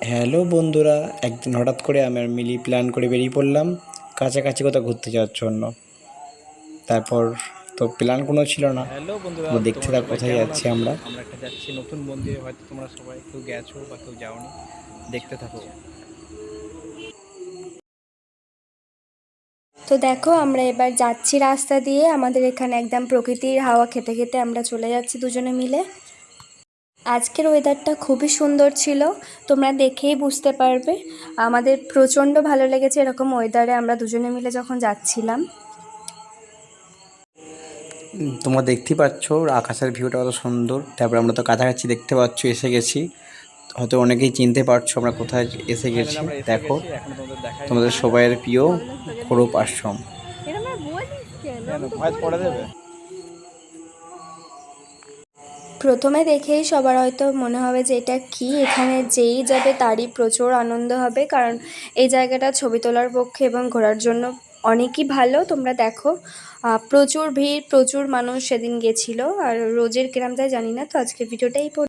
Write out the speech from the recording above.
Hello বন্ধুরা, একদিন হঠাৎ করে আমি আর মিলি প্ল্যান করে বেরিয়ে পড়লাম কাছাকাছি কোথাও ঘুরতে যাওয়ার জন্য। তারপর তো প্ল্যান কোনো ছিল না। হ্যালো বন্ধুরা, তোমরা দেখতে তোমরা থাকো সবাই কোথায় কেমন যাচ্ছি আছো? আমরা। আমরা একটা যাচ্ছি নতুন মন্দিরে, হয়তো তোমরা সবাই কেউ গেছো বা কেউ যাওনি। দেখতে থাকো। তো দেখো আমরা এবার যাচ্ছি রাস্তা দিয়ে, আমাদের এখানে একদম প্রকৃতির হাওয়া খেতে খেতে আমরা চলে যাচ্ছি দুজনে মিলে। আজকের ওয়েদারটা খুবই সুন্দর ছিল, তোমরা দেখেই বুঝতে পারবে। আমাদের প্রচণ্ড ভালো লেগেছে এরকম ওয়েদারে আমরা দুজনে মিলে যখন যাচ্ছিলাম। তোমরা দেখতেই পাচ্ছ আকাশের ভিউটা কত সুন্দর। তারপর আমরা তো কাছাকাছি দেখতে পাচ্ছ এসে গেছি। হয়তো অনেকেই চিনতে পারছো আমরা কোথায় এসে ফাইনালি গেছি। আমরা এসে দেখো, গেছি, এখনো তোমাদের দেখাইনি। তোমাদের সবাইয়ের প্রিয় অরূপ আশ্রম। কেন ভয়েস পড়ে দেবে? প্রথমে দেখেই সবার হয়তো মনে হবে যে এটা কি, এখানে যেই যাবে তারই প্রচুর আনন্দ হবে, কারণ এই জায়গাটা ছবি তোলার পক্ষে এবং ঘোরার জন্য অনেকই ভালো। তোমরা দেখো প্রচুর ভিড়, প্রচুর মানুষ সেদিন গেছিলো। আর রোজের কিরাম যায় জানি না। তো আজকের ভিডিওটাই